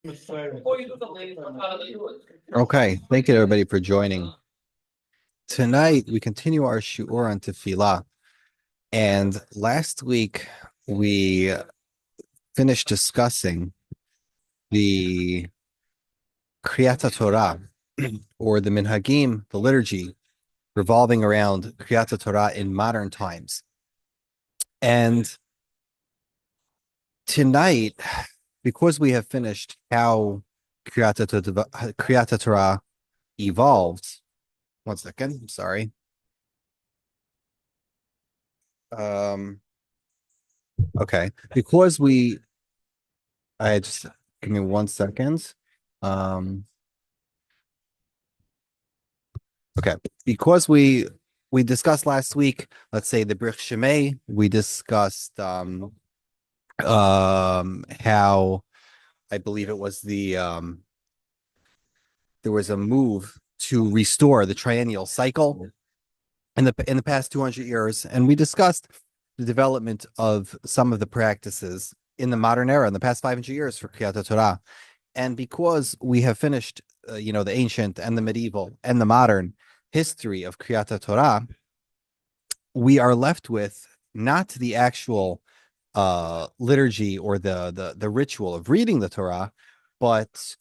Okay, thank you everybody for joining. Tonight we continue our shiur on tefillah, and last week we finished discussing the Kriyat Torah or the minhagim, the liturgy revolving around Kriyat Torah in modern times. And tonight, because we have finished how Kriyat Torah evolved. One second, I'm sorry. Um, okay, because I just give me 1 second. Um, okay, because we discussed last week, let's say the Brich Shemay, we discussed how I believe it was there was a move to restore the triennial cycle in the past 200 years, and we discussed the development of some of the practices in the modern era in the past 500 years for Kriyat Torah. And because we have finished, the ancient and the medieval and the modern history of Kriyat Torah, we are left with not the actual liturgy or the ritual of reading the Torah, but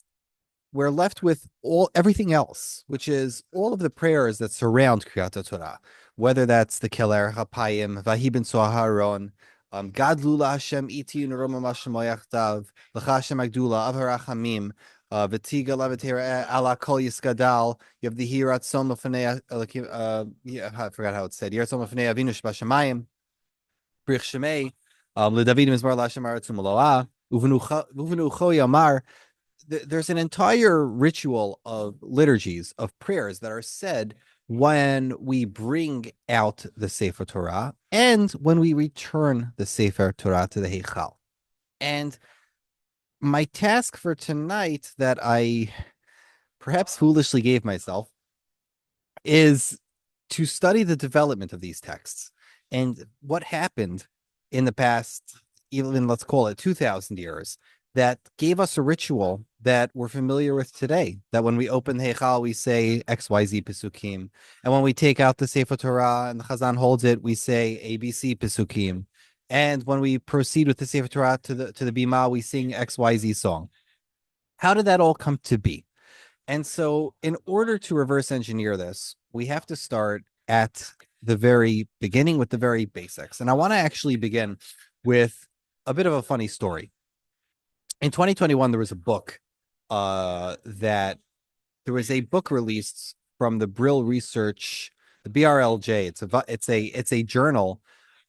we're left with everything else, which is all of the prayers that surround Kriyat Torah, whether that's the Keler Hapayim, Vahibin Soharon, Gadlula Hashem Iti Nuroma Mashamoyachtav, L'cha Hashem Agdula, Avarachamim, Vatiga Lavatera Ala Kol Yiskadal, you have the Hirat Som Lefnei, I forgot how it said, Hirat Som Lefnei Avinu Shbashamayim, Brich Shemei, L'David Mizmar Lashem Aratzum Loah, Uvenu Cho Yamar. There's an entire ritual of liturgies of prayers that are said when we bring out the Sefer Torah and when we return the Sefer Torah to the Heichal. And my task for tonight that I perhaps foolishly gave myself is to study the development of these texts and what happened in the past, even let's call it 2,000 years, that gave us a ritual that we're familiar with today. That when we open the Heichal, we say XYZ Pesukim. And when we take out the Sefer Torah and the Chazan holds it, we say ABC Pesukim. And when we proceed with the Sefer Torah to the Bima, we sing XYZ song. How did that all come to be? And so in order to reverse engineer this, we have to start at the very beginning with the very basics. And I want to actually begin with a bit of a funny story. In 2021, there was a book there was a book released from the Brill Research, the BRLJ. It's a journal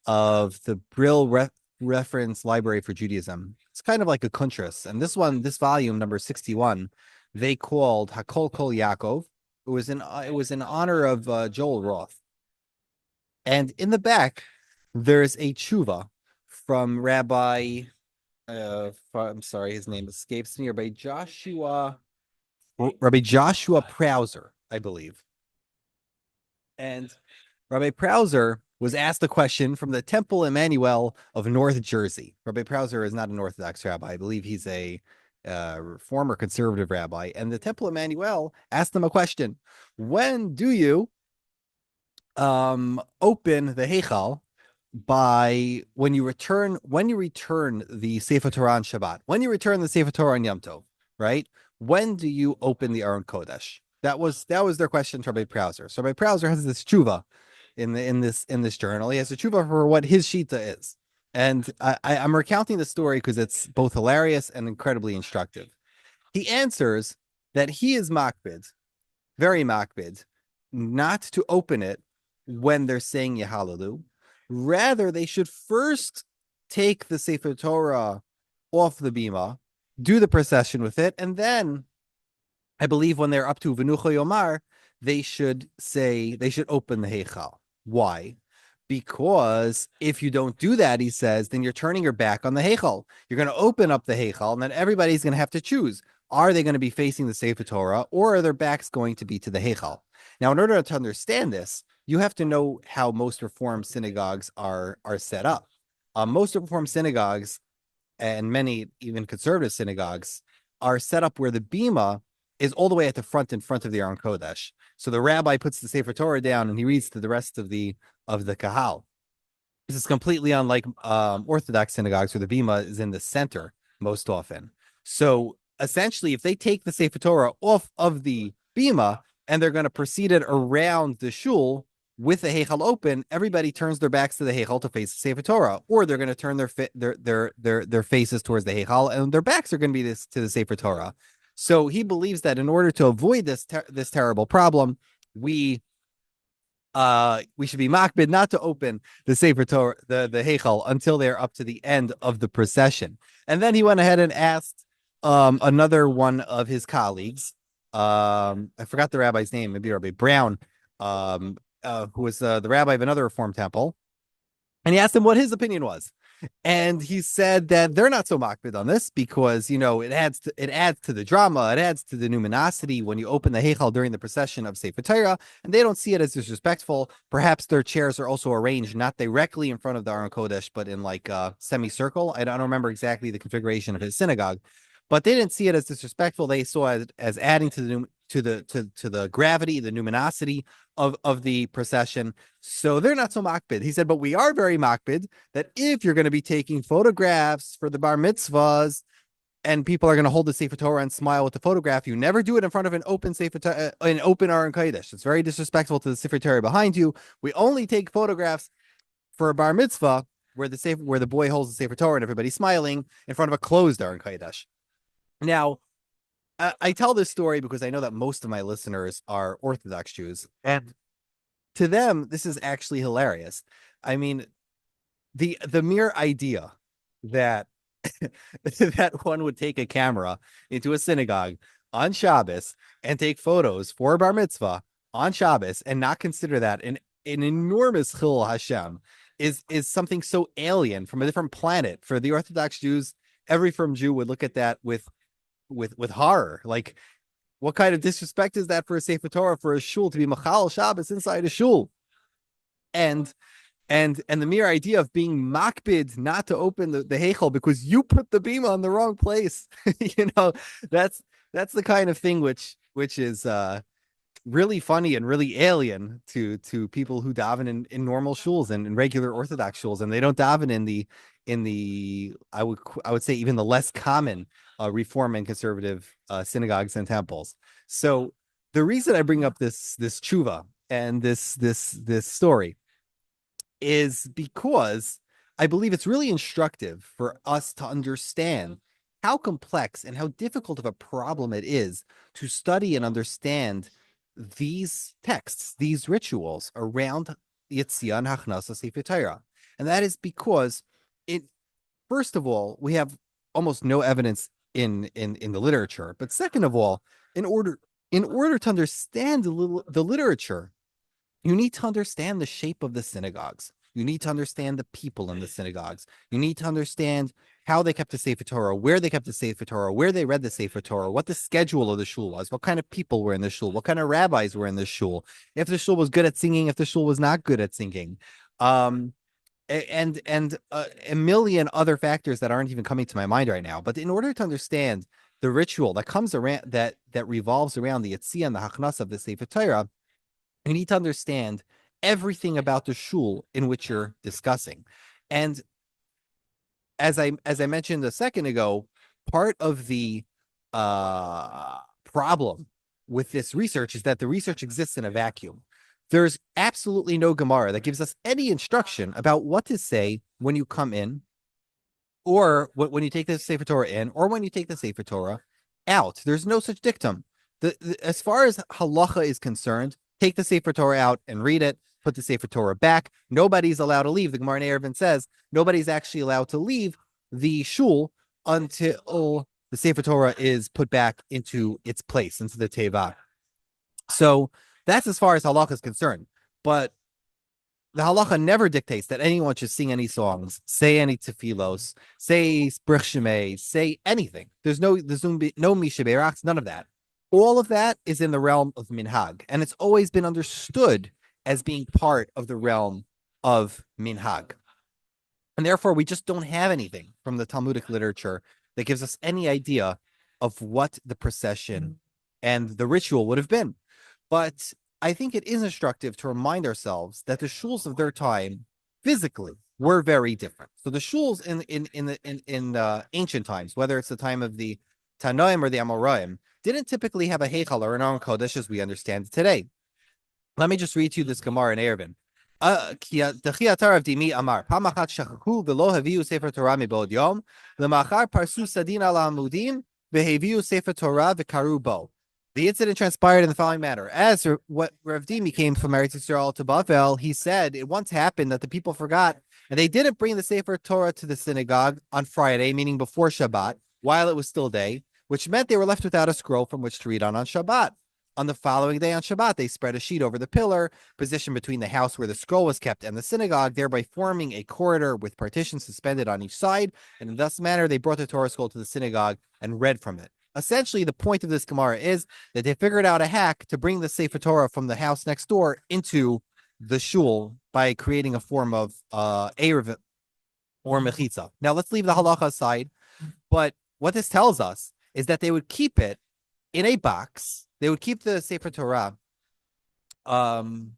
of the Brill Reference Library for Judaism. It's kind of like a kuntras. And this volume, number 61, they called Hakol Kol Yaakov. It was in honor of Joel Roth. And in the back, there's a tshuva from Rabbi. I'm sorry, his name escapes me. Rabbi Joshua Prauser, I believe. And Rabbi Prauser was asked a question from the Temple Emmanuel of North Jersey. Rabbi Prauser is not an Orthodox rabbi. I believe he's a former conservative rabbi. And the Temple Emmanuel asked him a question: when do you open the Heichal? By when you return the Sefer Torah on Shabbat, when you return the Sefer Torah on Yom Tov, right? When do you open the Aron Kodesh? That was their question to Rabbi Prauser. So Rabbi Prauser has this tshuva in this journal. He has a tshuva for what his shita is, and I'm recounting the story because it's both hilarious and incredibly instructive. He answers that he is makbid, very makbid, not to open it when they're saying Yehalalu. Rather, they should first take the Sefer Torah off the bima, do the procession with it, and then, I believe when they're up to V'nucho Yomar, they should open the Heichal. Why? Because if you don't do that, he says, then you're turning your back on the Heichal. You're going to open up the Heichal, and then everybody's going to have to choose. Are they going to be facing the Sefer Torah, or are their backs going to be to the Heichal? Now, in order to understand this, you have to know how most Reform synagogues are set up. Most Reform synagogues and many even conservative synagogues are set up where the bima is all the way at the front, in front of the Aron Kodesh. So the rabbi puts the Sefer Torah down and he reads to the rest of the kahal. This is completely unlike Orthodox synagogues where the bima is in the center most often. So essentially, if they take the Sefer Torah off of the bima and they're going to proceed it around the shul with the Heichal open, everybody turns their backs to the Heichal to face the Sefer Torah, or they're going to turn their faces towards the Heichal, and their backs are going to be to the Sefer Torah. So he believes that in order to avoid this terrible problem, we should be makbid not to open the Sefer Torah, the Heichal, until they're up to the end of the procession. And then he went ahead and asked another one of his colleagues, I forgot the rabbi's name, maybe Rabbi Brown, who was the rabbi of another Reform temple, and he asked him what his opinion was. And he said that they're not so makbid on this because, you know, it adds to the drama, it adds to the numinosity when you open the Heichal during the procession of Sefer Torah, and they don't see it as disrespectful. Perhaps their chairs are also arranged not directly in front of the Aron Kodesh, but in like a semicircle. I don't remember exactly the configuration of his synagogue, but they didn't see it as disrespectful. They saw it as adding to the gravity, the numinosity of the procession. So they're not so makbid. He said, but we are very makbid that if you're going to be taking photographs for the bar mitzvahs and people are going to hold the Sefer Torah and smile with the photograph, you never do it in front of an open an open Aron Kodesh. It's very disrespectful to the Sefer Torah behind you. We only take photographs for a bar mitzvah where the boy holds the Sefer Torah and everybody's smiling in front of a closed Aron Kodesh. Now, I tell this story because I know that most of my listeners are Orthodox Jews, and to them, this is actually hilarious. I mean, the mere idea that that one would take a camera into a synagogue on Shabbos and take photos for a bar mitzvah on Shabbos and not consider that an enormous chil Hashem is something so alien from a different planet. For the Orthodox Jews, every Reform Jew would look at that with horror. Like, what kind of disrespect is that for a Sefer Torah, for a shul to be machal Shabbos inside a shul? And the mere idea of being makbid not to open the Heichal because you put the bima on the wrong place, you know, that's the kind of thing which is really funny and really alien to people who daven in normal shuls and in regular Orthodox shuls, and they don't daven in the I would say even the less common Reform and conservative synagogues and temples. So the reason I bring up this tshuva and this story is because I believe it's really instructive for us to understand how complex and how difficult of a problem it is to study and understand these texts, these rituals around Yetziah and Hachnasa Sefer Torah. And that is because first of all, we have almost no evidence in the literature. But second of all, in order to understand the literature, you need to understand the shape of the synagogues. You need to understand the people in the synagogues. You need to understand how they kept the Sefer Torah, where they kept the Sefer Torah, where they read the Sefer Torah, what the schedule of the shul was, what kind of people were in the shul, what kind of rabbis were in the shul, if the shul was good at singing, if the shul was not good at singing. And a million other factors that aren't even coming to my mind right now. But in order to understand the ritual that comes around, that revolves around the Yetziah and the Hachnasa of the Sefer Torah, you need to understand everything about the shul in which you're discussing. And as I mentioned a second ago, part of the problem with this research is that the research exists in a vacuum. There's absolutely no Gemara that gives us any instruction about what to say when you come in, or when you take the Sefer Torah in, or when you take the Sefer Torah out. There's no such dictum. As far as halacha is concerned, take the Sefer Torah out and read it, put the Sefer Torah back. Nobody's allowed to leave. The Gemara in Eruvin says nobody's actually allowed to leave the shul until the Sefer Torah is put back into its place, into the teva. So that's as far as halacha is concerned. But the halacha never dictates that anyone should sing any songs, say any tefillos, say sprich shemay, say anything. There's no mishaberachs, none of that. All of that is in the realm of minhag, and it's always been understood as being part of the realm of minhag. And therefore, we just don't have anything from the Talmudic literature that gives us any idea of what the procession and the ritual would have been. But I think it is instructive to remind ourselves that the shuls of their time physically were very different. So the shuls in the ancient times, whether it's the time of the Tanoim or the Amoraim, didn't typically have a Heichal or an Aron Kodesh as we understand it today. Let me just read to you this Gemara in Eruvin. The Chiatar of Dimi Amar, Pamachat Shachaku v'lo haviu Sefer Torah mibod yom, lemachar parsu sadin al amudim v'haviu Sefer Torah v'karu bo. The incident transpired in the following manner. As what Rav Dimi came from Eretz Yisrael to Bavel, he said it once happened that the people forgot and they didn't bring the Sefer Torah to the synagogue on Friday, meaning before Shabbat, while it was still day, which meant they were left without a scroll from which to read on Shabbat. On the following day on Shabbat, they spread a sheet over the pillar, positioned between the house where the scroll was kept and the synagogue, thereby forming a corridor with partitions suspended on each side. And in this manner, they brought the Torah scroll to the synagogue and read from it. Essentially, the point of this Gemara is that they figured out a hack to bring the Sefer Torah from the house next door into the shul by creating a form of Erev or Mechitza. Now, let's leave the halacha aside. But what this tells us is that they would keep it in a box. They would keep the Sefer Torah. I'm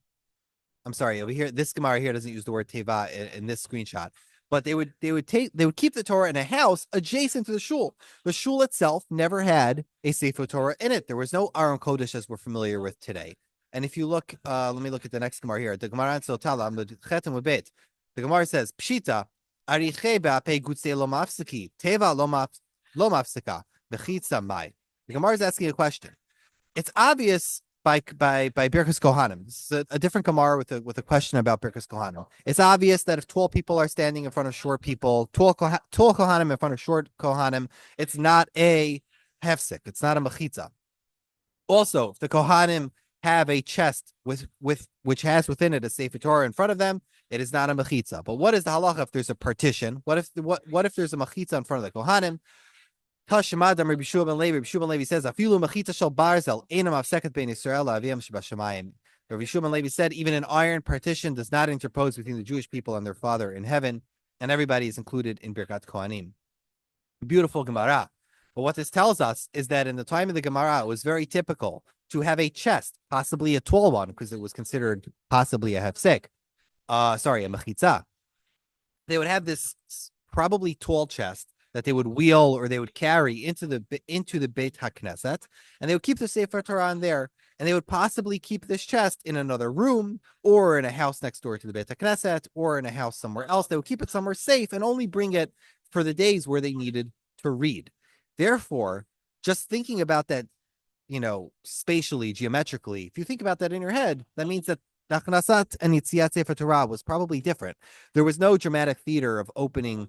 sorry, over here, this Gemara here doesn't use the word teva in this screenshot, but they would keep the Torah in a house adjacent to the shul. The shul itself never had a Sefer Torah in it. There was no Aron Kodesh as we're familiar with today. And if you look, let me look at the next Gemara here. The Gemara in Sotala, the Gemara says, Pshita, ariche be'apei gutse lo mafsiki, teva lo mafsika, v'chitza mai. The Gemara is asking a question. It's obvious by Birkas Kohanim. This is a different Gemara with a question about Birkas Kohanim. It's obvious that if 12 people are standing in front of short people, 12 Kohanim in front of short Kohanim, it's not a hefsek. It's not a mechitza. Also, if the Kohanim have a chest which has within it a Sefer Torah in front of them, it is not a mechitza. But what is the halacha if there's a partition? What if there's a mechitza in front of the Kohanim? Tashmadam Rabbi Shua ben Levi. Rabbi Shua ben Levi says, "Afilu mechitza shel barzel einam afseket bein Yisrael la'aviyam shebashamayim." Rabbi Shua ben Levi said, even an iron partition does not interpose between the Jewish people and their Father in heaven, and everybody is included in Birkat Kohanim. Beautiful Gemara. But what this tells us is that in the time of the Gemara, it was very typical to have a chest, possibly a tall one, because it was considered possibly a hefsek. A mechitza. They would have this probably tall chest that they would wheel or they would carry into the Beit HaKnesset, and they would keep the Sefer Torah in there, and they would possibly keep this chest in another room or in a house next door to the Beit HaKnesset or in a house somewhere else. They would keep it somewhere safe and only bring it for the days where they needed to read. Therefore, just thinking about that, spatially, geometrically, if you think about that in your head, that means that Nachnasat and Yitziat Sefer Torah was probably different. There was no dramatic theater of opening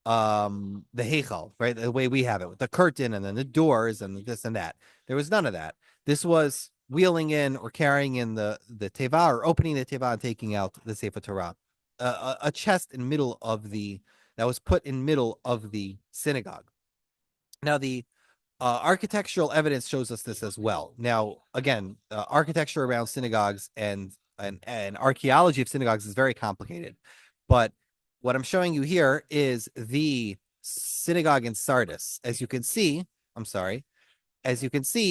the Heichal, right? The way we have it with the curtain and then the doors and this and that. There was none of that. This was wheeling in or carrying in the teva or opening the teva and taking out the Sefer Torah. A chest that was put in middle of the synagogue. Now the architectural evidence shows us this as well. Now, again, architecture around synagogues and archaeology of synagogues is very complicated, but what I'm showing you here is the synagogue in Sardis. As you can see,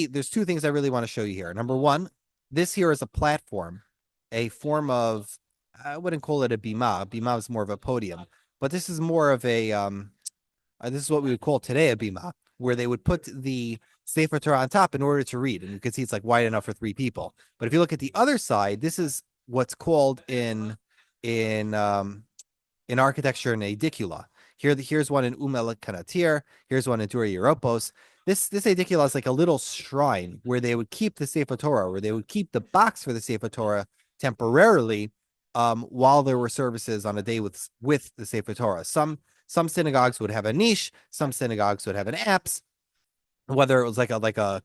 there's two things I really want to show you here. Number one, this here is a platform, a form of, I wouldn't call it a bima. Bima is more of a podium, but this is more of a, this is what we would call today a bima, where they would put the Sefer Torah on top in order to read. And you can see it's like wide enough for 3 people. But if you look at the other side, this is what's called in architecture an edicula. Here's one in El Kanatir. Here's one in Dura Europos. This edicula is like a little shrine where they would keep the Sefer Torah, where they would keep the box for the Sefer Torah temporarily while there were services on a day with the Sefer Torah. Some synagogues would have a niche. Some synagogues would have an apse. Whether it was like a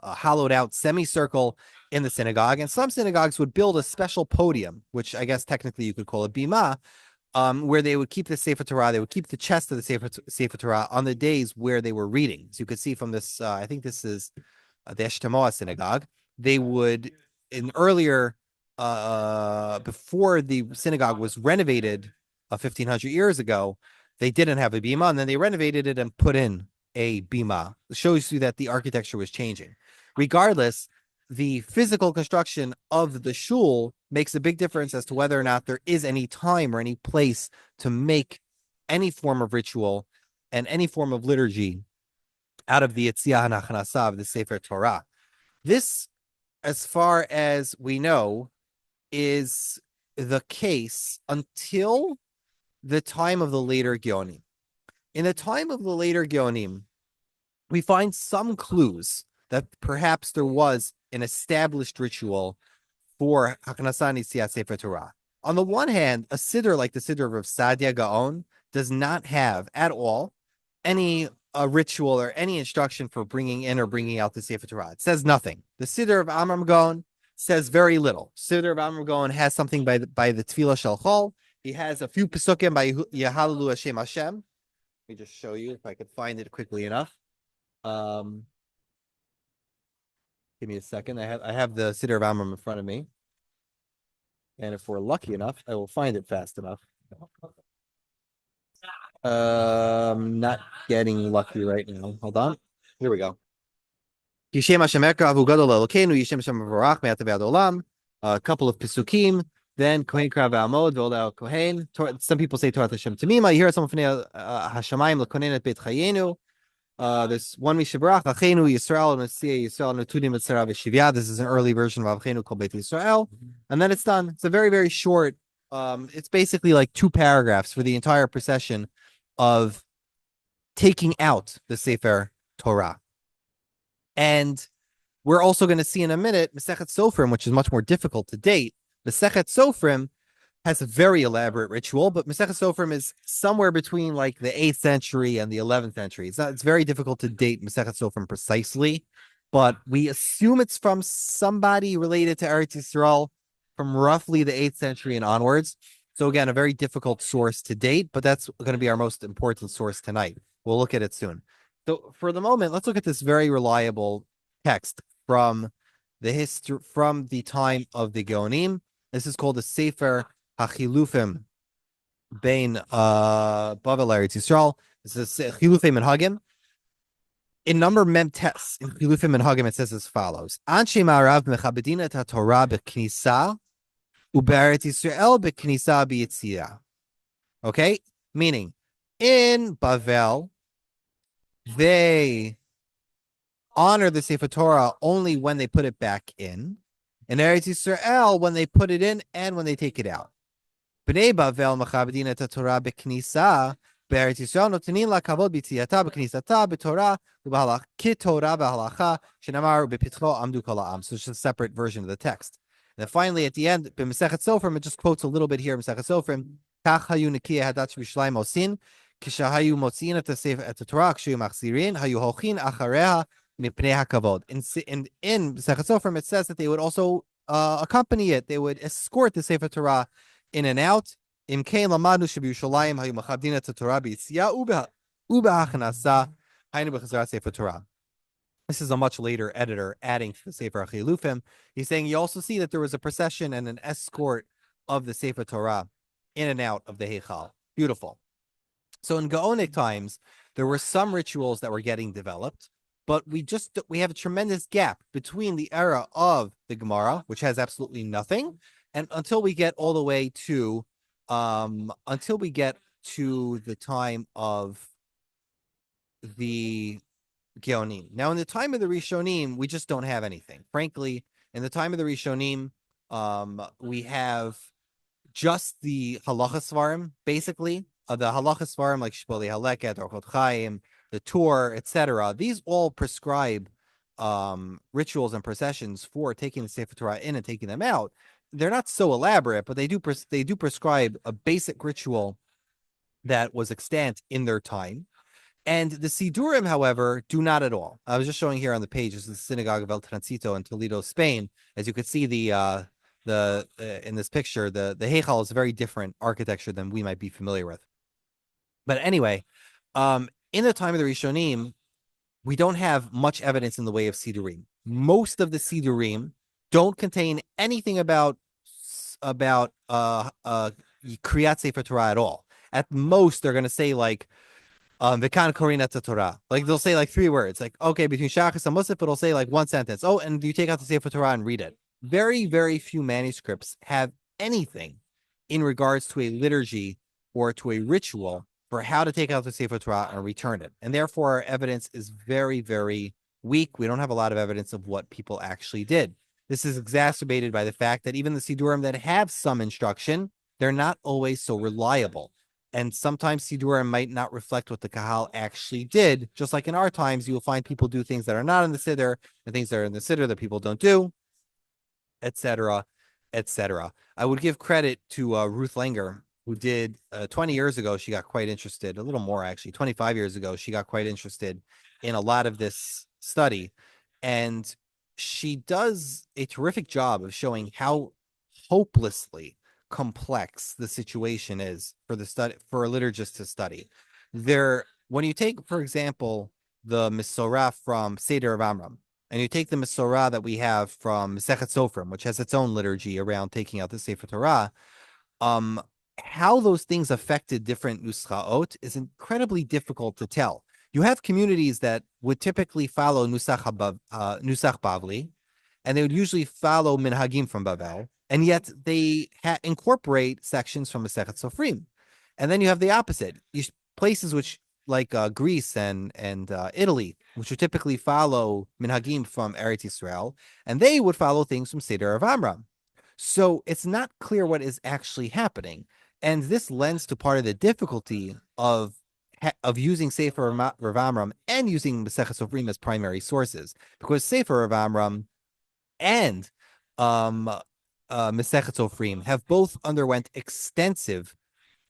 hollowed out semicircle in the synagogue, and some synagogues would build a special podium, which I guess technically you could call a bima, where they would keep the Sefer Torah, they would keep the chest of the Sefer Torah on the days where they were reading. So you could see from this, I think this is the Eshtemoa synagogue, they would, in earlier, before the synagogue was renovated 1,500 years ago, they didn't have a bima, and then they renovated it and put in a bima. It shows you that the architecture was changing. Regardless, the physical construction of the shul makes a big difference as to whether or not there is any time or any place to make any form of ritual and any form of liturgy out of the Yetziah and Achanasa of the Sefer Torah. This, as far as we know, is the case until the time of the later Geonim. In the time of the later Geonim, we find some clues that perhaps there was an established ritual for Hakanasani Siyat Sefer Torah. On the one hand, a siddur like the siddur of Sadia Gaon does not have at all any ritual or any instruction for bringing in or bringing out the Sefer Torah. It says nothing. The siddur of Amram Gaon says very little. Siddur of Amram Gaon has something by the Tefillah Shel Chol. He has a few pesukim by Yehalalu Hashem Hashem. Let me just show you if I could find it quickly enough. Give me a second. I have the Siddur of Amram in front of me. And if we're lucky enough, I will find it fast enough. Not getting lucky right now. Hold on. Here we go. Yishem Hashem Ekra Avu Gadol Elokeinu Yishem Hashem Varach Me'at Ve'ad Olam. A couple of pesukim. Then Kohen Krav Amod Ve'Oleh Kohen. Some people say Torah Hashem Tamima. You hear some Fnei Hashamayim Lekonen Et Beit Chayenu. There's one Mishabrach, Achenu Yisrael, Messiah Yisrael, Netudim Etzera V'Shivya. This is an early version of Achenu Kol Beit Yisrael. And then it's done. It's a very, very short, it's basically like 2 paragraphs for the entire procession of taking out the Sefer Torah. And we're also going to see in a minute Masechet Sofrim, which is much more difficult to date. Masechet Sofrim has a very elaborate ritual, but Masechet Sofrim is somewhere between like the 8th century and the 11th century. It's very difficult to date Masechet Sofrim precisely, but we assume it's from somebody related to Eretz Yisrael from roughly the 8th century and onwards. So again, a very difficult source to date, but that's going to be our most important source tonight. We'll look at it soon. So for the moment, let's look at this very reliable text from the history, from the time of the Geonim. This is called the Sefer HaChilufim Bein Bavel Eretz Yisrael. This is Chilufim and Hagim. In number mem tes in Chilufim and Hagim, it says as follows: Anshe Ma'arav mechabedin et haTorah b'knisa u'be'eretz Yisrael b'knisa b'yitzia. Okay, meaning in Bavel they honor the Sefer Torah only when they put it back in Eretz Yisrael when they put it in and when they take it out. Bnei Bavel mechabedin et haTorah b'knisa be'eretz Yisrael notenin la kavod b'tziyata b'knisata b'Torah u'b'halach k'Torah b'halacha shenamar b'pitcho amdu kol ha'am. So it's just a separate version of the text. And then finally, at the end, b'Masechet Sofrim, it just quotes a little bit here in Masechet Sofrim. Kach hayu nekiya hadat b'Yerushalayim osin kishahayu motziin et the Torah kshayu machzirin hayu hochin achareha mipnei hakavod. In Masechet Sofrim, it says that they would also accompany it. They would escort the Sefer Torah in and out. Imkein lamadu shebiyushalayim hayu machabdin et Torah b'yitzia u'b'hachanasa haynu b'chazarat Sefer Torah. This is a much later editor adding to the Sefer HaChilufim. He's saying you also see that there was a procession and an escort of the Sefer Torah in and out of the Heichal. Beautiful. So in Gaonic times, there were some rituals that were getting developed, but we have a tremendous gap between the era of the Gemara, which has absolutely nothing, and until we get all the way to the time of the Geonim. Now, in the time of the Rishonim, we just don't have anything. Frankly, in the time of the Rishonim, we have just the halacha svarim, basically. The halacha svarim like Shpoli Haleket, Orchot Chaim, the Tur, etc. These all prescribe rituals and processions for taking the Sefer Torah in and taking them out. They're not so elaborate, but they do prescribe a basic ritual that was extant in their time. And the Sidurim, however, do not at all. I was just showing here on the page, this is the Synagogue of El Transito in Toledo, Spain. As you could see, in this picture, the Heichal is a very different architecture than we might be familiar with. But anyway, in the time of the Rishonim, we don't have much evidence in the way of Sidurim. Most of the Sidurim don't contain anything about Kriyat Sefer Torah at all. At most, they're going to say like, V'kan korina Torah. Like they'll say like three words. Like, okay, between Shachris and Musaf, it'll say like one sentence. Oh, and you take out the Sefer Torah and read it. Very, very few manuscripts have anything in regards to a liturgy or to a ritual for how to take out the Sefer Torah and return it. And therefore, our evidence is very, very weak. We don't have a lot of evidence of what people actually did. This is exacerbated by the fact that even the Sidurim that have some instruction, they're not always so reliable. And sometimes Sidurim might not reflect what the Kahal actually did. Just like in our times, you will find people do things that are not in the Siddur and things that are in the Siddur that people don't do, etc., etc. I would give credit to Ruth Langer, who did 20 years ago. She got quite interested, a little more actually. 25 years ago, she got quite interested in a lot of this study, and she does a terrific job of showing how hopelessly complex the situation is for the study for a liturgist to study. When you take, for example, the Misorah from Seder of Amram, and you take the Misorah that we have from Masechet Sofrim, which has its own liturgy around taking out the Sefer Torah, how those things affected different nuschaot is incredibly difficult to tell. You have communities that would typically follow Nusach Bavli, and they would usually follow Minhagim from Bavel, and yet they incorporate sections from Masechet Sofrim. And then you have the opposite. Places which, like Greece and Italy, which would typically follow Minhagim from Eretz Yisrael, and they would follow things from Seder of Amram. So it's not clear what is actually happening. And this lends to part of the difficulty of using Sefer Rav Amram and using Masechet Sofrim as primary sources, because Sefer Rav Amram and Masechet Sofrim have both underwent extensive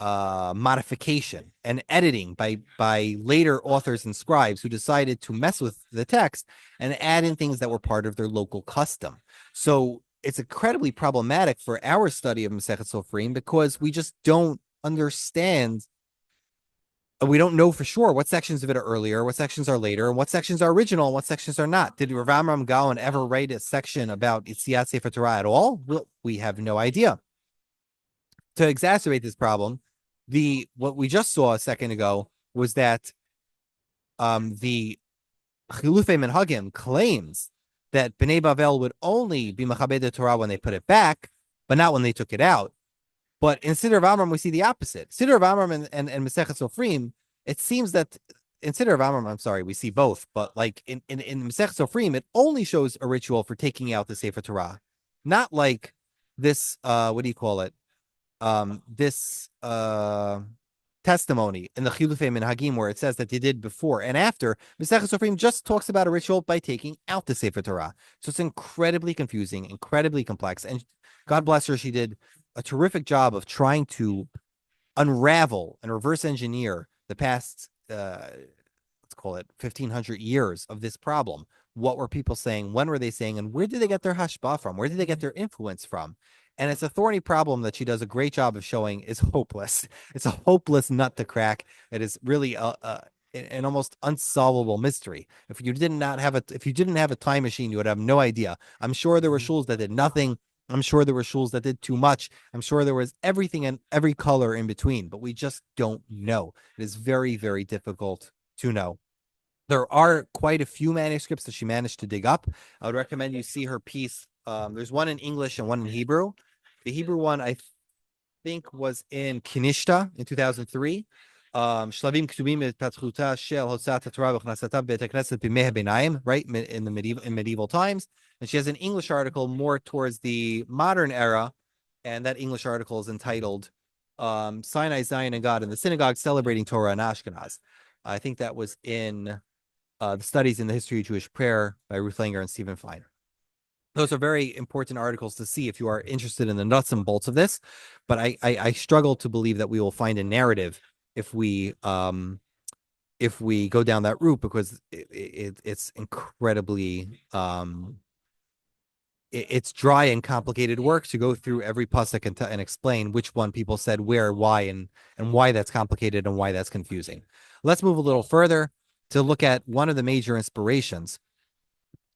modification and editing by later authors and scribes who decided to mess with the text and add in things that were part of their local custom. So it's incredibly problematic for our study of Masechet Sofrim because we just don't understand. We don't know for sure what sections of it are earlier, what sections are later, and what sections are original, and what sections are not. Did Rav Amram Gaon ever write a section about Yitziat Sefer Torah at all? Well, we have no idea. To exacerbate this problem, what we just saw a second ago was that the Chilufei Menhagim claims that Bnei Bavel would only be Machabed Torah when they put it back, but not when they took it out. But in Siddur of Amram, we see the opposite. Siddur of Amram and Masechet Sofrim, it seems that in Siddur of Amram, I'm sorry, we see both, but like in Masechet Sofrim, it only shows a ritual for taking out the Sefer Torah, not like this, what do you call it? This testimony in the Chilufei Minhagim where it says that they did before and after. Masechet Sofrim just talks about a ritual by taking out the Sefer Torah. So it's incredibly confusing, incredibly complex. And God bless her, she did a terrific job of trying to unravel and reverse engineer the past, let's call it 1500 years of this problem. What were people saying? When were they saying? And where did they get their hashpah from? Where did they get their influence from? And it's a thorny problem that she does a great job of showing is hopeless. It's a hopeless nut to crack. It is really an almost unsolvable mystery. If you didn't have a time machine, you would have no idea. I'm sure there were shuls that did nothing. I'm sure there were shuls that did too much. I'm sure there was everything and every color in between, but we just don't know. It is very, very difficult to know. There are quite a few manuscripts that she managed to dig up. I would recommend you see her piece. There's one in English and one in Hebrew. The Hebrew one, I think, was in Kinishta in 2003. Shlavim Ktubim Patchuta Shel Hosat Torah V'Chnasata Beit HaKnesset B'Mei HaBeinayim, right, in medieval times. And she has an English article more towards the modern era, and that English article is entitled Sinai, Zion, and God in the Synagogue Celebrating Torah in Ashkenaz. I think that was in the Studies in the History of Jewish Prayer by Ruth Langer and Stephen Fein. Those are very important articles to see if you are interested in the nuts and bolts of this. But I struggle to believe that we will find a narrative if we go down that route, because it's incredibly it's dry and complicated work to go through every pasuk and explain which one people said where, why, and why that's complicated and why that's confusing. Let's move a little further to look at one of the major inspirations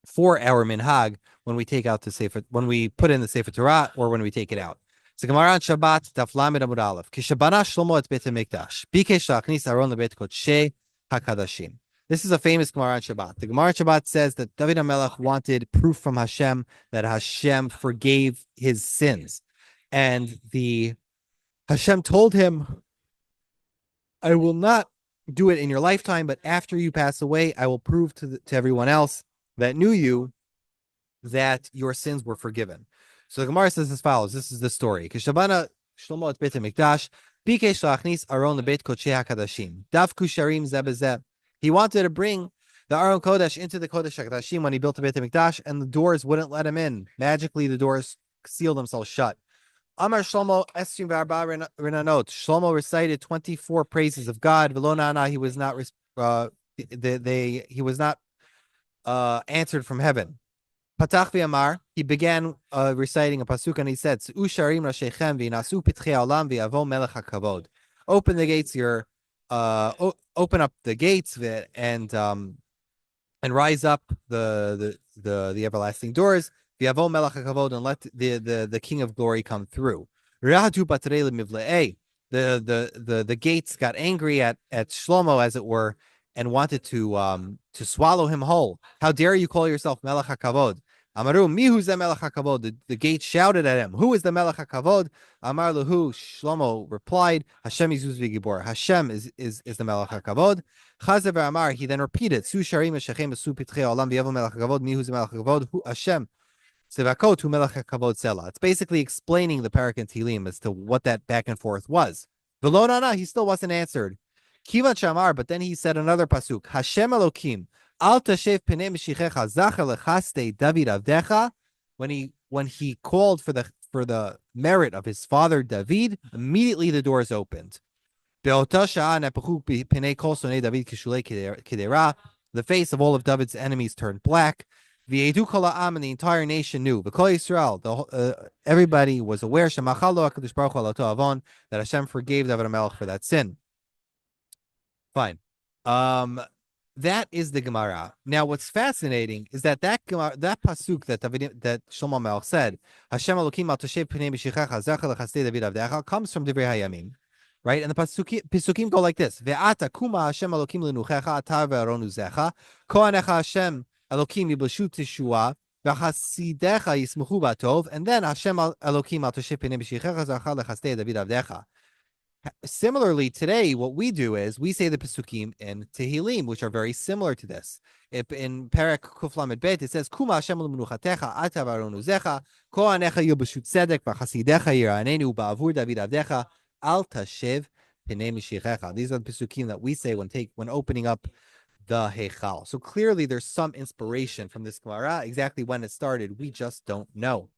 for our minhag when we take out the Sefer, when we put in the Sefer Torah, or when we take it out. So Gemara on Shabbat, Daf Lamed Amud Aleph. Kishabana Shlomo et Beit HaMikdash, Bikesh La'achnis Aron leBeit Kodshei, HaKadashim. This is a famous Gemara on Shabbat. The Gemara on Shabbat says that David HaMelech wanted proof from Hashem that Hashem forgave his sins. And the Hashem told him, I will not do it in your lifetime, but after you pass away, I will prove to everyone else that knew you that your sins were forgiven. So the Gemara says as follows. This is the story. Kishabana Shlomo et Beit HaMikdash, bikesh lachnis Aron lebeit kodshei HaKadashim. Davku sharim zeh bezeh. He wanted to bring the Aron Kodesh into the Kodesh HaKadashim when he built the Beit HaMikdash, and the doors wouldn't let him in. Magically, the doors sealed themselves shut. Amar Shlomo Esrim V'Arba Renanot. Shlomo recited 24 praises of God. V'lo na'ana, he was not answered from heaven. Patach v'amar, he began reciting a pasuk, and he said, "S'u sharim rashechem v'inasu pitchei olam v'yavo melech hakavod." Open the gates, open up the gates and rise up the everlasting doors. V'yavo melech hakavod, and let the King of Glory come through. Rahatu patrei lemivle'ei. The gates got angry at Shlomo, as it were, and wanted to swallow him whole. How dare you call yourself Melech HaKavod? Amaru, mihu ze Melech HaKavod. The gate shouted at him, who is the Melech HaKavod? Amar lahu, Shlomo replied, Hashem is Gibor. Hashem is the Melech HaKavod. Chazer ve'amar, he then repeated, Su sharim eshechem esu pitchei olam v'yavo Melech HaKavod, mihu ze Melech HaKavod, hu Hashem. Sevakot hu Melech HaKavod sela. It's basically explaining the Parak and Tilim as to what that back and forth was. V'lo nana, he still wasn't answered. Kivan Shamar, but then he said another pasuk, Hashem Elokim, Al tashev penei mishichecha zacher lechaste David avdecha. When he called for the merit of his father David, immediately the doors opened. Be'ota sha'a nepechu penei kol sonei David kishulei kedera. The face of all of David's enemies turned black. V'yedu kol ha'am, and the entire nation knew. V'kol Yisrael, everybody was aware. Shemachal lo HaKadosh Baruch Hu al oto avon, that Hashem forgave David HaMelech for that sin. Fine. That is the Gemara. Now, what's fascinating is that pasuk that Shlomo Melech said, Hashem Elokim al tashev penei mishichecha zacher lechaste David avdecha, comes from Divrei Hayamim, right? And the pasukim go like this: Ve'ata kuma Hashem Elokim lenuchecha ata ve'aron uzecha kohanecha Hashem Elokim yiblashu teshua v'chasidecha yismuchu batov, and then Hashem Elokim al tashev penei mishichecha zacher lechaste David avdecha. Similarly, today, what we do is we say the Pesukim in Tehillim, which are very similar to this. In Perek Kuf Lamed Bet, it says, Kuma Hashem l'menuchatecha, ata v'aron uzecha, kohanecha yilbashu tzedek, v'chasidecha yiranenu, ba'avur David avdecha, al tashev penei mishichecha. These are the Pesukim that we say when opening up the Heichal. So clearly, there's some inspiration from this Gemara. Exactly when it started, we just don't know.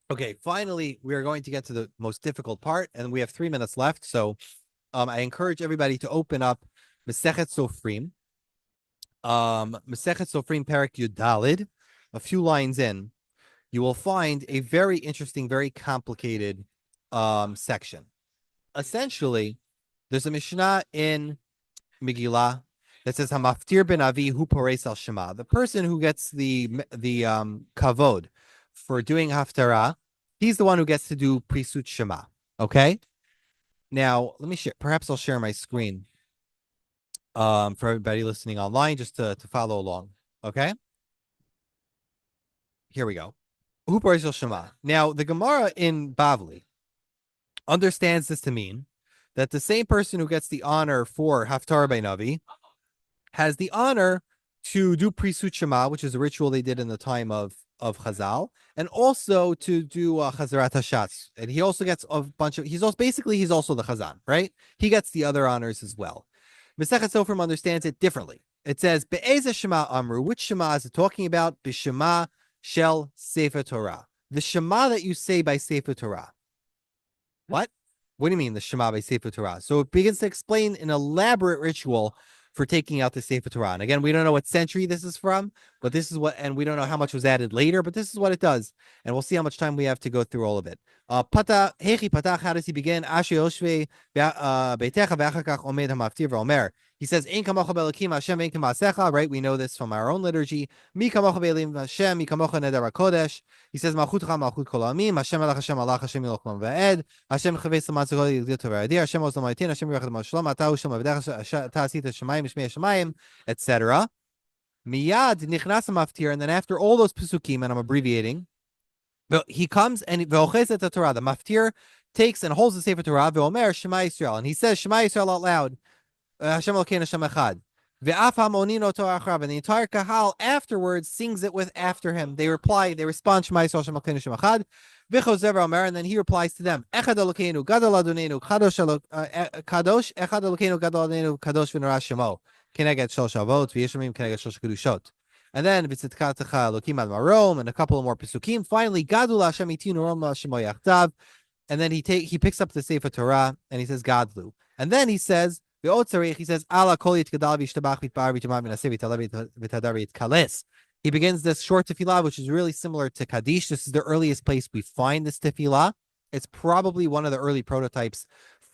Okay, finally, we are going to get to the most difficult part, and we have 3 minutes left. So I encourage everybody to open up Masechet Sofrim. Masechet Sofrim Perek Yud Dalid. A few lines in, you will find a very interesting, very complicated section. Essentially, there's a Mishnah in Megillah that says, Hamaftir ben Avi hu pores al Shema. The person who gets the kavod for doing haftarah, he's the one who gets to do prisut Shema. Okay. Now let me share. Perhaps I'll share my screen for everybody listening online, just to follow along. Okay. Here we go. Hu pores al Shema. Now the Gemara in Bavli understands this to mean that the same person who gets the honor for haftarah by Navi has the honor to do prisut Shema, which is a ritual they did in the time of Chazal, and also to do Chazarat Hashatz. And he also gets a bunch of, he's also the Chazan, right? He gets the other honors as well. Masechet Sofrim understands it differently. It says, Be'ezeh Shema Amru, which Shema is it talking about? B'Shema Shel Sefer Torah. The Shema that you say by Sefer Torah. What? What do you mean the Shema by Sefer Torah? So it begins to explain an elaborate ritual for taking out the Sefer Torah. And again, we don't know what century this is from, but this is what, and we don't know how much was added later, but this is what it does. And we'll see how much time we have to go through all of it. Pata, Hechi Patach, how does he begin? Asher Yoshve, Beitecha, Ve'achakach, Omed HaMaftir, Ve'omer. He says, Ein kamocha be'elokim Hashem, ein kamasecha, right? We know this from our own liturgy. Mi kamocha be'elim Hashem, mi kamocha neder HaKodesh. He says, Malchutcha, Malchut kol ha'amim, Hashem elach Hashem, alach Hashem yilach lam ve'ed, Hashem chaves l'matzakol yigdil to'v'adir, Hashem oz l'maitin, Hashem yirach l'mal shalom, Ata Hashem avdech, Ata asita shemayim, Mishmei shemayim, etc. Miyad nichnas maftir, and then after all those pesukim, and I'm abbreviating, he comes and ve'oches et Torah. The maftir takes and holds the Sefer Torah, ve'omer Shema Yisrael, and he says Shema Yisrael out loud. Hashem Elokeinu Hashem Echad. Ve'af ha'monino Torah achrav, and the entire kahal afterwards sings it with after him. They respond Shema Yisrael Hashem Elokeinu Hashem Echad. V'chozer v'omer, and then he replies to them, Echad Elokeinu Gadol Adonenu Kadosh, Echad Elokeinu Gadol Adonenu Kadosh v'nora Shemo. Keneged Shlosh Avot v'Yeshomim Keneged Shlosh Kedushot. And then V'tzitkatecha Elokim ad Marom, and a couple of more pesukim. Finally, Gadol Hashem Itinu Rom Shemo Yachtav, and then he picks up the Sefer Torah and he says Gadlu, and then he says. He says, Ala kol yitkadal v'yishtabach v'yitbar v'yitama v'naseh v'tadar v'yitkales. He begins this short tefillah, which is really similar to Kaddish. This is the earliest place we find this tefillah. It's probably one of the early prototypes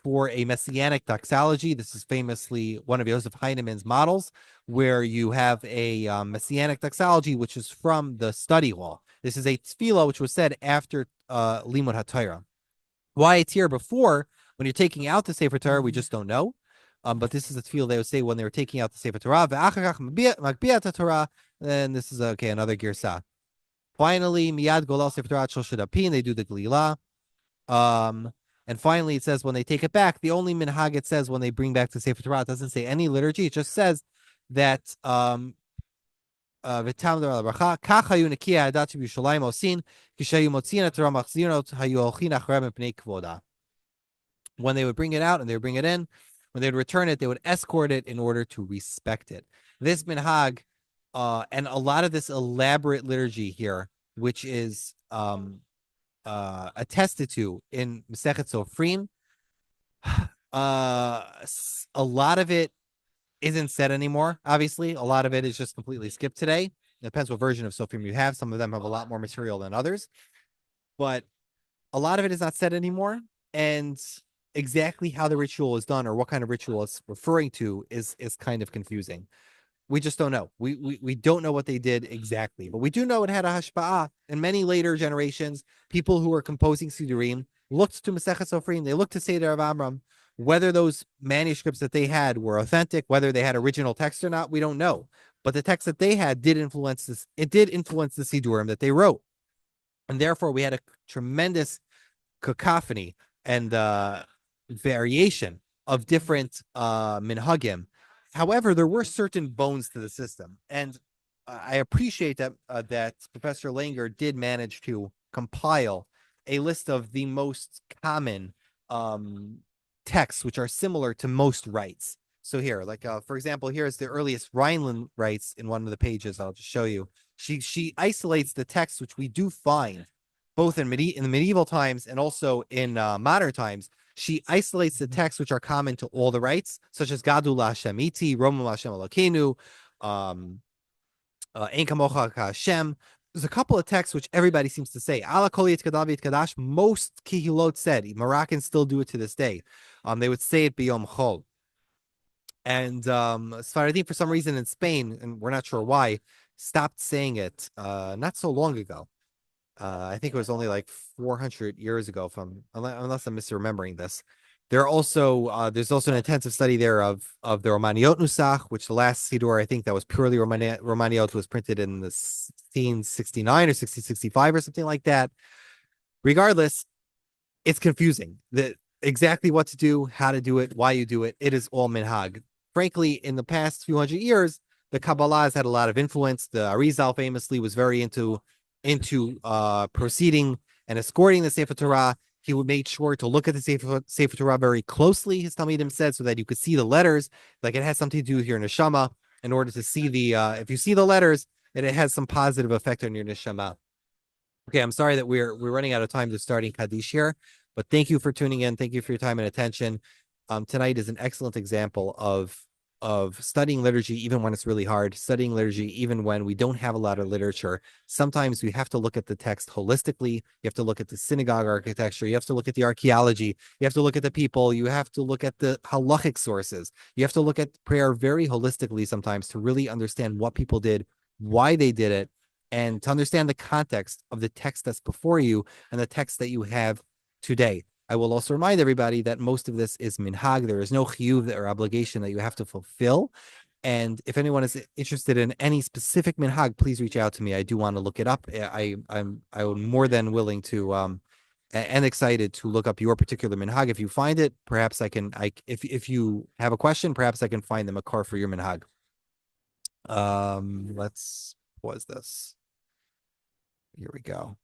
for a messianic doxology. This is famously one of Joseph Heinemann's models, where you have a messianic doxology, which is from the study hall. This is a tefillah which was said after Limud HaTorah. Why it's here before, when you're taking out the Sefer Torah, we just don't know. But this is a tefillah they would say when they were taking out the Sefer Torah. And this is another girsah. Finally, miyad golal Sefer Torah shel dapim, they do the glila. And finally, it says when they take it back, the only minhag it says when they bring back the Sefer Torah, it doesn't say any liturgy. It just says that when they would bring it out and they would bring it in, when they would return it, they would escort it in order to respect it. This minhag, and a lot of this elaborate liturgy here, which is attested to in Masechet Sofrim, a lot of it isn't said anymore. Obviously, a lot of it is just completely skipped today. It depends what version of Sofrim you have. Some of them have a lot more material than others, but a lot of it is not said anymore. And exactly how the ritual is done or what kind of ritual it's referring to is kind of confusing. We just don't know. We don't know what they did exactly, but we do know it had a hashpa'ah. In many later generations, people who were composing Sidurim looked to Masechet Sofrim, they looked to Seder of Amram. Whether those manuscripts that they had were authentic, whether they had original text or not, we don't know. But the text that they had did influence this. It did influence the Sidurim that they wrote. And therefore, we had a tremendous cacophony and variation of different minhagim. However, there were certain bones to the system, and I appreciate that that Professor Langer did manage to compile a list of the most common texts which are similar to most rites. So here, like for example, here's the earliest Rhineland rites in one of the pages. I'll just show you. She isolates the texts which we do find both in the medieval times and also in modern times. She isolates the texts which are common to all the rites, such as Gadol Hashem Iti, Romam Hashem Elokeinu, Ein Kamocha Hashem. There's a couple of texts which everybody seems to say. Ala Kol Yitkadav Yitkadash. Most Kihilot said. Moroccans still do it to this day. They would say it B'Yom Chol. And Sfaradim, for some reason in Spain, and we're not sure why, stopped saying it not so long ago. I think it was only like 400 years ago, unless I'm misremembering this. There's also an intensive study there of the Romaniot Nusach, which the last Siddur, I think that was purely Romaniot, was printed in the 1669 or 1665 or something like that. Regardless, it's confusing. Exactly what to do, how to do it, why you do it. It is all minhag. Frankly, in the past few hundred years, the Kabbalah has had a lot of influence. The Arizal famously was very into proceeding and escorting the Sefer Torah. He would make sure to look at the Sefer Torah very closely, his Talmidim said, so that you could see the letters, like it has something to do with your neshama, in order to see if you see the letters, it has some positive effect on your neshama. Okay, I'm sorry that we're running out of time to starting Kaddish here, but thank you for tuning in. Thank you for your time and attention. Tonight is an excellent example of of studying liturgy, even when it's really hard, studying liturgy, even when we don't have a lot of literature. Sometimes we have to look at the text holistically. You have to look at the synagogue architecture. You have to look at the archaeology. You have to look at the people. You have to look at the halachic sources. You have to look at prayer very holistically sometimes to really understand what people did, why they did it, and to understand the context of the text that's before you and the text that you have today. I will also remind everybody that most of this is minhag. There is no chiyuv or obligation that you have to fulfill. And if anyone is interested in any specific minhag, please reach out to me. I do want to look it up. I'm more than willing to and excited to look up your particular minhag. If you find it, perhaps if you have a question, perhaps I can find the makar for your minhag. Let's pause this. Here we go.